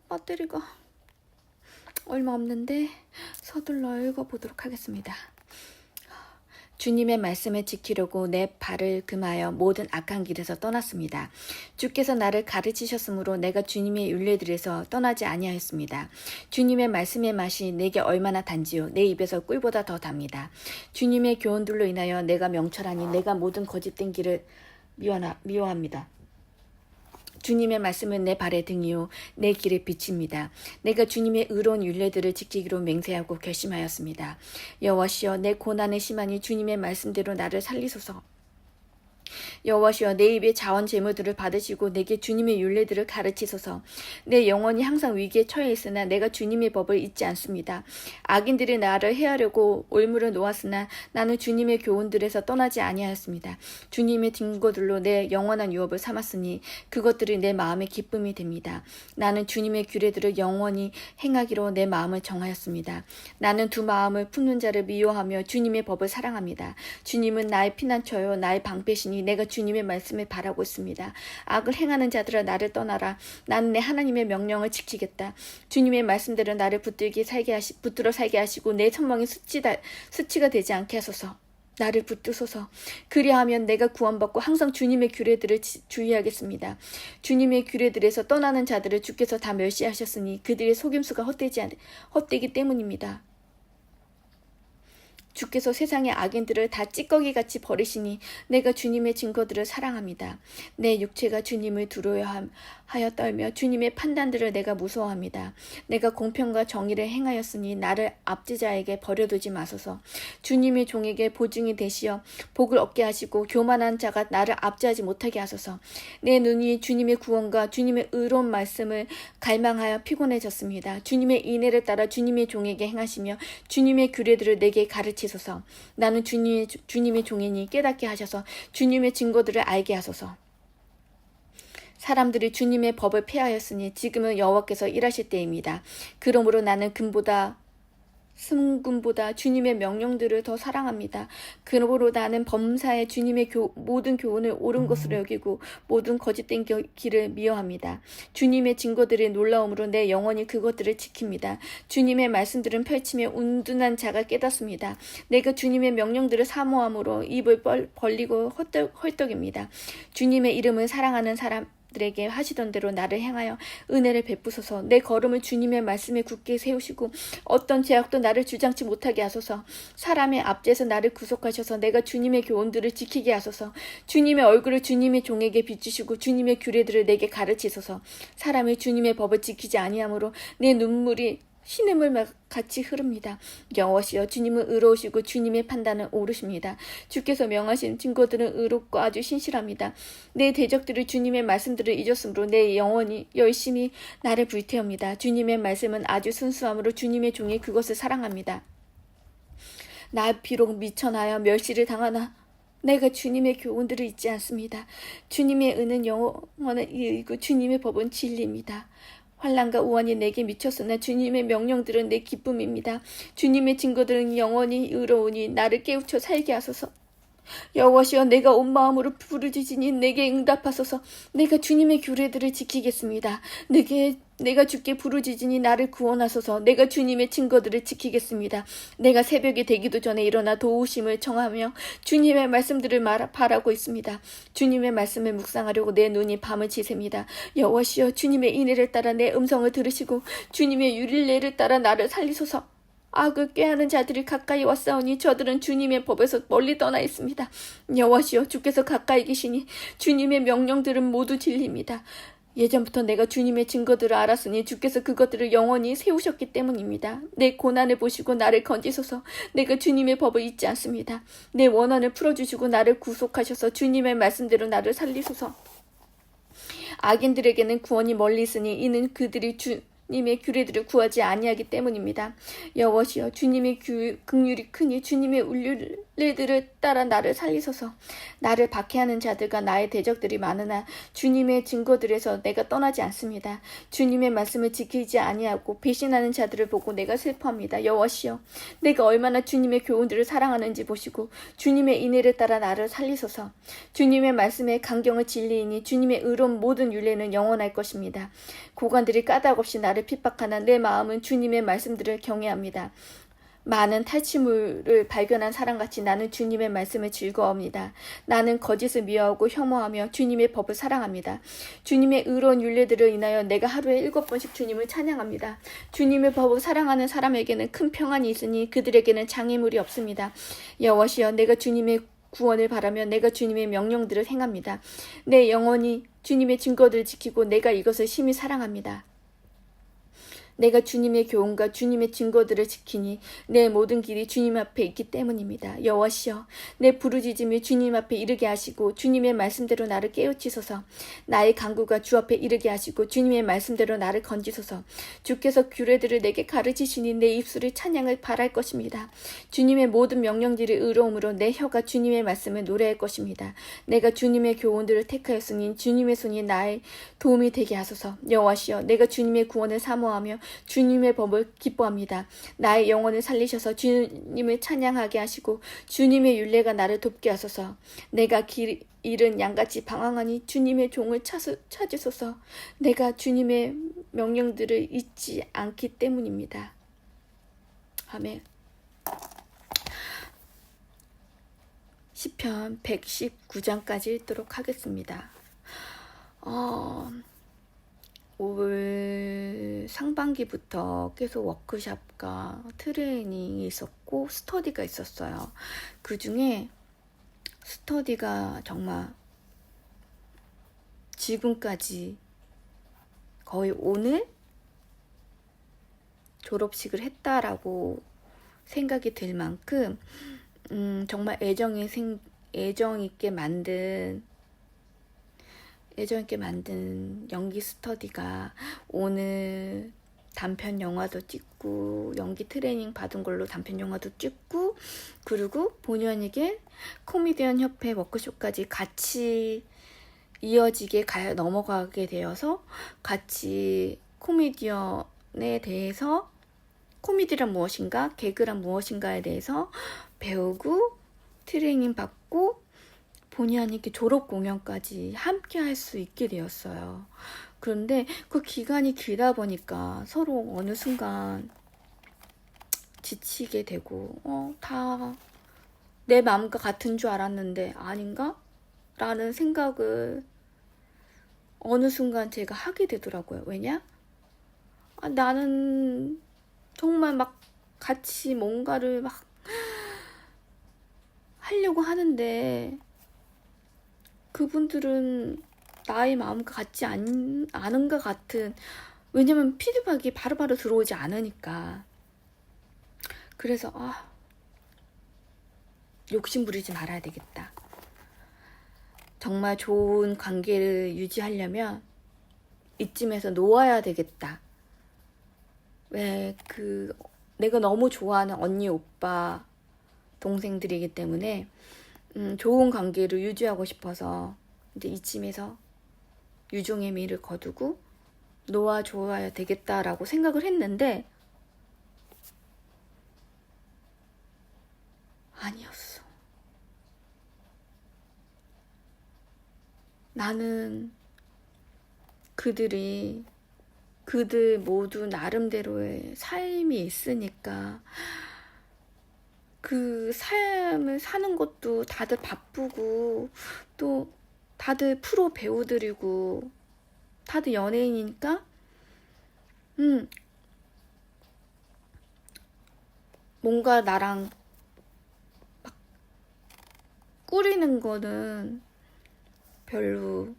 배터리가 얼마 없는데 서둘러 읽어보도록 하겠습니다. 주님의 말씀을 지키려고 내 발을 금하여 모든 악한 길에서 떠났습니다. 주께서 나를 가르치셨으므로 내가 주님의 율례들에서 떠나지 아니하였습니다. 주님의 말씀의 맛이 내게 얼마나 단지요, 내 입에서 꿀보다 더 답니다. 주님의 교훈들로 인하여 내가 명철하니 내가 모든 거짓된 길을 미워합니다. 주님의 말씀은 내 발의 등이요 내 길의 빛입니다. 내가 주님의 의로운 율례들을 지키기로 맹세하고 결심하였습니다. 여호와시여, 내 고난의 심하니 주님의 말씀대로 나를 살리소서. 여호와시여, 내 입의 자원 제물들을 받으시고 내게 주님의 율례들을 가르치소서. 내 영혼이 항상 위기에 처해 있으나 내가 주님의 법을 잊지 않습니다. 악인들이 나를 해하려고 올무를 놓았으나 나는 주님의 교훈들에서 떠나지 아니하였습니다. 주님의 증거들로 내 영원한 유업을 삼았으니 그것들이 내 마음의 기쁨이 됩니다. 나는 주님의 규례들을 영원히 행하기로 내 마음을 정하였습니다. 나는 두 마음을 품는 자를 미워하며 주님의 법을 사랑합니다. 주님은 나의 피난처요 나의 방패시니 내가 주님의 말씀을 바라고 있습니다. 악을 행하는 자들아, 나를 떠나라. 나는 내 하나님의 명령을 지키겠다. 주님의 말씀대로 나를 붙들어 살게 하시고 내 선망이 수치가 되지 않게 하소서. 나를 붙드소서. 그리하면 내가 구원받고 항상 주님의 규례들을 주의하겠습니다. 주님의 규례들에서 떠나는 자들을 주께서 다 멸시하셨으니 그들의 속임수가 헛되기 때문입니다. 주께서 세상의 악인들을 다 찌꺼기같이 버리시니 내가 주님의 증거들을 사랑합니다. 내 육체가 주님을 두려워하여 떨며 주님의 판단들을 내가 무서워합니다. 내가 공평과 정의를 행하였으니 나를 압제자에게 버려두지 마소서. 주님의 종에게 보증이 되시어 복을 얻게 하시고 교만한 자가 나를 압제하지 못하게 하소서. 내 눈이 주님의 구원과 주님의 의로운 말씀을 갈망하여 피곤해졌습니다. 주님의 인애를 따라 주님의 종에게 행하시며 주님의 규례들을 내게 가르치소서. 나는 주님의 종이니 깨닫게 하셔서 주님의 증거들을 알게 하소서. 사람들이 주님의 법을 폐하였으니 지금은 여호와께서 일하실 때입니다. 그러므로 나는 승금보다 주님의 명령들을 더 사랑합니다. 그러므로 나는 범사에 주님의 모든 교훈을 옳은 것으로 여기고 모든 거짓된 길을 미워합니다. 주님의 증거들의 놀라움으로 내 영혼이 그것들을 지킵니다. 주님의 말씀들은 펼치며 운둔한 자가 깨닫습니다. 내가 주님의 명령들을 사모함으로 입을 벌리고 헐떡입니다. 주님의 이름을 사랑하는 사람들에게 하시던 대로 나를 행하여 은혜를 베푸소서. 내 걸음을 주님의 말씀에 굳게 세우시고 어떤 죄악도 나를 주장치 못하게 하소서. 사람의 압제에서 나를 구속하셔서 내가 주님의 교훈들을 지키게 하소서. 주님의 얼굴을 주님의 종에게 비추시고 주님의 규례들을 내게 가르치소서. 사람이 주님의 법을 지키지 아니하므로 내 눈물이 시냇물 같이 흐릅니다. 여호와시여, 주님은 의로우시고 주님의 판단은 옳으십니다. 주께서 명하신 증거들은 의롭고 아주 신실합니다. 내 대적들이 주님의 말씀들을 잊었으므로 내 영혼이 열심히 나를 불태웁니다. 주님의 말씀은 아주 순수함으로 주님의 종이 그것을 사랑합니다. 나 비록 미천하여 멸시를 당하나 내가 주님의 교훈들을 잊지 않습니다. 주님의 은은 영원한 이의고 주님의 법은 진리입니다. 환난과 우환이 내게 미쳤으나 주님의 명령들은 내 기쁨입니다. 주님의 증거들은 영원히 의로우니 나를 깨우쳐 살게 하소서. 여호와시여, 내가 온 마음으로 부르짖으니 내게 응답하소서. 내가 주님의 규례들을 지키겠습니다. 내가 주께 부르짖으니 나를 구원하소서. 내가 주님의 증거들을 지키겠습니다. 내가 새벽이 되기도 전에 일어나 도우심을 청하며 주님의 말씀들을 바라고 있습니다. 주님의 말씀을 묵상하려고 내 눈이 밤을 지셉니다. 여호와시여, 주님의 인애를 따라 내 음성을 들으시고 주님의 율례를 따라 나를 살리소서. 악을 꾀하는 자들이 가까이 왔사오니 저들은 주님의 법에서 멀리 떠나 있습니다. 여호와시여, 주께서 가까이 계시니 주님의 명령들은 모두 진리입니다. 예전부터 내가 주님의 증거들을 알았으니 주께서 그것들을 영원히 세우셨기 때문입니다. 내 고난을 보시고 나를 건지소서. 내가 주님의 법을 잊지 않습니다. 내 원한을 풀어주시고 나를 구속하셔서 주님의 말씀대로 나를 살리소서. 악인들에게는 구원이 멀리 있으니 이는 그들이 주님의 규례들을 구하지 아니하기 때문입니다. 여호와시여, 주님의 긍휼이 크니 주님의 윤례들을 따라 나를 살리소서. 나를 박해하는 자들과 나의 대적들이 많으나 주님의 증거들에서 내가 떠나지 않습니다. 주님의 말씀을 지키지 아니하고 배신하는 자들을 보고 내가 슬퍼합니다. 여호와시여, 내가 얼마나 주님의 교훈들을 사랑하는지 보시고 주님의 인애를 따라 나를 살리소서. 주님의 말씀에 강경을 진리이니 주님의 의로운 모든 율례는 영원할 것입니다. 고관들이 까닭 없이 나를 핍박하나 내 마음은 주님의 말씀들을 경외합니다. 많은 탈취물을 발견한 사람같이 나는 주님의 말씀을 즐거워합니다. 나는 거짓을 미워하고 혐오하며 주님의 법을 사랑합니다. 주님의 의로운 율례들을 인하여 내가 하루에 7번씩 주님을 찬양합니다. 주님의 법을 사랑하는 사람에게는 큰 평안이 있으니 그들에게는 장애물이 없습니다. 여호와시여, 내가 주님의 구원을 바라며 내가 주님의 명령들을 행합니다. 내 영혼이 주님의 증거들을 지키고 내가 이것을 심히 사랑합니다. 내가 주님의 교훈과 주님의 증거들을 지키니 내 모든 길이 주님 앞에 있기 때문입니다. 여호와시여, 내 부르짖음이 주님 앞에 이르게 하시고 주님의 말씀대로 나를 깨우치소서. 나의 간구가 주 앞에 이르게 하시고 주님의 말씀대로 나를 건지소서. 주께서 규례들을 내게 가르치시니 내 입술이 찬양을 바랄 것입니다. 주님의 모든 명령들이 의로움으로 내 혀가 주님의 말씀을 노래할 것입니다. 내가 주님의 교훈들을 택하였으니 주님의 손이 나의 도움이 되게 하소서. 여호와시여, 내가 주님의 구원을 사모하며 주님의 법을 기뻐합니다. 나의 영혼을 살리셔서 주님을 찬양하게 하시고 주님의 율례가 나를 돕게 하소서. 내가 길 잃은 양같이 방황하니 주님의 종을 찾으소서. 내가 주님의 명령들을 잊지 않기 때문입니다. 아멘. 시편 119장까지 읽도록 하겠습니다. 올 상반기부터 계속 워크숍과 트레이닝이 있었고 스터디가 있었어요. 그 중에 스터디가 정말 지금까지 거의 오늘 졸업식을 했다라고 생각이 들 만큼 정말 애정 있게 만든 연기 스터디가 오늘 단편 영화도 찍고 연기 트레이닝 받은 걸로 단편 영화도 찍고 그리고 본연에게 코미디언 협회 워크숍까지 같이 이어지게 넘어가게 되어서 같이 코미디언에 대해서 코미디란 무엇인가, 개그란 무엇인가에 대해서 배우고 트레이닝 받고 본의 아니게 졸업 공연까지 함께 할 수 있게 되었어요. 그런데 그 기간이 길다 보니까 서로 어느 순간 지치게 되고 다 내 마음과 같은 줄 알았는데 아닌가? 라는 생각을 어느 순간 제가 하게 되더라고요. 왜냐? 나는 정말 막 같이 뭔가를 막 하려고 하는데 그분들은 나의 마음과 같지 않은 것 같은, 왜냐면 피드백이 바로바로 들어오지 않으니까. 그래서 욕심 부리지 말아야 되겠다. 정말 좋은 관계를 유지하려면 이쯤에서 놓아야 되겠다. 내가 너무 좋아하는 언니, 오빠, 동생들이기 때문에 좋은 관계를 유지하고 싶어서 이제 이쯤에서 유종의 미를 거두고 놓아줘야 되겠다라고 생각을 했는데 아니었어. 나는 그들 모두 나름대로의 삶이 있으니까 그 삶을 사는 것도 다들 바쁘고 또 다들 프로 배우들이고 다들 연예인이니까 뭔가 나랑 막 꾸리는 거는 별로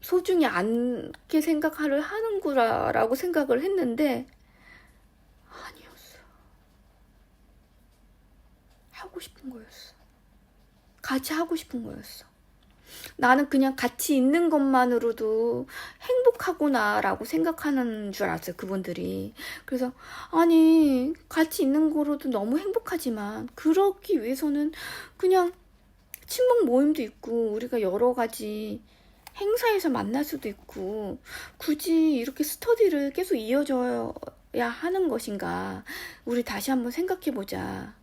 소중히 않게 생각을 하는구나라고 생각을 했는데 아니었어. 하고 싶은 거였어. 같이 하고 싶은 거였어. 나는 그냥 같이 있는 것만으로도 행복하구나라고 생각하는 줄 알았어요, 그분들이. 그래서 아니 같이 있는 거로도 너무 행복하지만 그러기 위해서는 그냥 친목 모임도 있고 우리가 여러 가지 행사에서 만날 수도 있고 굳이 이렇게 스터디를 계속 이어져야 하는 것인가, 우리 다시 한번 생각해보자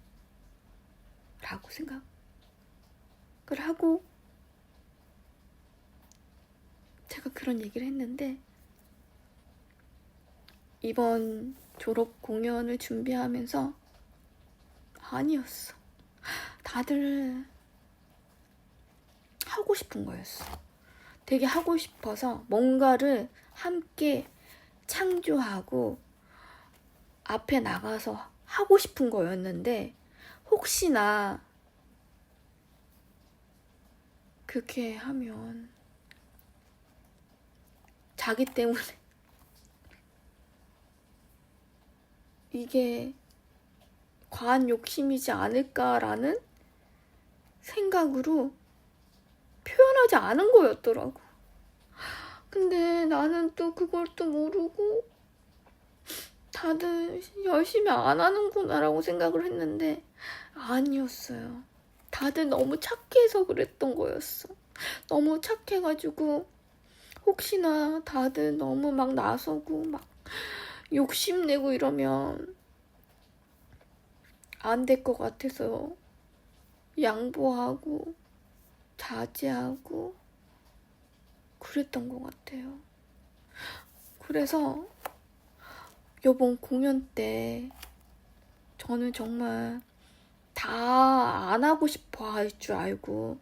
라고 생각을 하고 제가 그런 얘기를 했는데, 이번 졸업 공연을 준비하면서 아니었어. 다들 하고 싶은 거였어. 되게 하고 싶어서 뭔가를 함께 창조하고 앞에 나가서 하고 싶은 거였는데, 혹시나 그렇게 하면 자기 때문에 이게 과한 욕심이지 않을까라는 생각으로 표현하지 않은 거였더라고. 근데 나는 또 그걸 또 모르고 다들 열심히 안 하는구나라고 생각을 했는데 아니었어요. 다들 너무 착해서 그랬던 거였어. 너무 착해가지고 혹시나 다들 너무 막 나서고 막 욕심내고 이러면 안 될 것 같아서 양보하고 자제하고 그랬던 것 같아요. 그래서 요번 공연 때 저는 정말 다 안 하고 싶어 할 줄 알고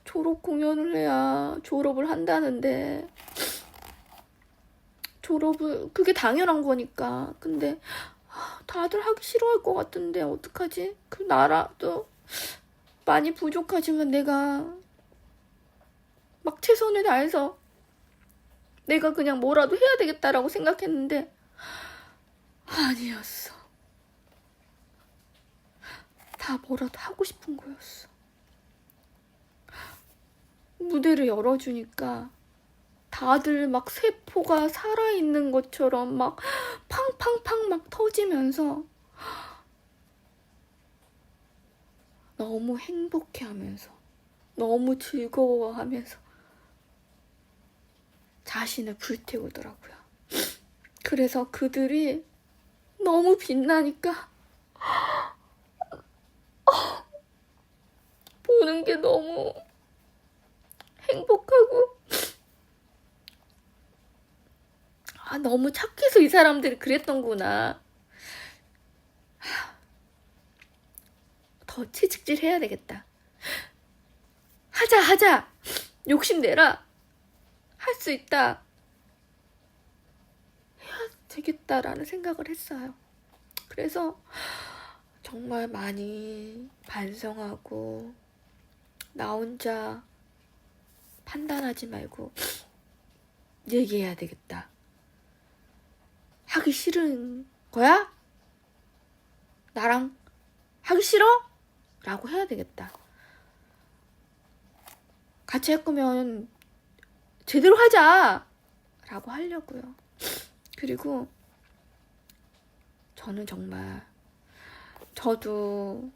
졸업 공연을 해야 졸업을 한다는데, 졸업을 그게 당연한 거니까. 근데 다들 하기 싫어할 것 같은데 어떡하지? 그 나라도 많이 부족하지만 내가 막 최선을 다해서 내가 그냥 뭐라도 해야 되겠다라고 생각했는데 아니었어. 다 뭐라도 하고 싶은 거였어. 무대를 열어주니까 다들 막 세포가 살아있는 것처럼 막 팡팡팡 막 터지면서 너무 행복해하면서 너무 즐거워하면서 자신을 불태우더라고요. 그래서 그들이 너무 빛나니까 보는 게 너무 행복하고, 너무 착해서 이 사람들이 그랬던구나. 더 채찍질 해야 되겠다. 하자. 욕심내라. 할 수 있다. 해야 되겠다라는 생각을 했어요. 그래서 정말 많이 반성하고 나 혼자 판단하지 말고 얘기해야 되겠다. 하기 싫은 거야? 나랑 하기 싫어? 라고 해야 되겠다. 같이 할 거면 제대로 하자! 라고 하려고요. 그리고 저는 정말, 저도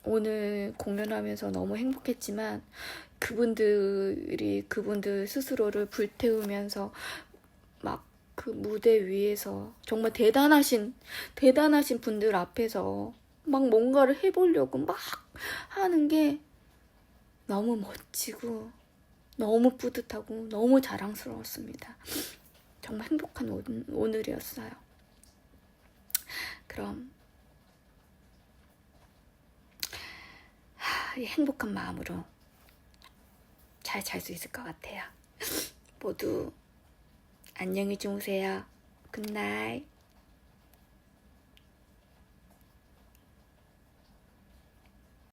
오늘 공연하면서 너무 행복했지만 그분들 스스로를 불태우면서 막 그 무대 위에서 정말 대단하신 분들 앞에서 막 뭔가를 해보려고 막 하는 게 너무 멋지고 너무 뿌듯하고 너무 자랑스러웠습니다. 정말 행복한 오늘이었어요. 그럼 이 행복한 마음으로 잘 잘 수 있을 것 같아요. 모두 안녕히 주무세요. 굿나잇.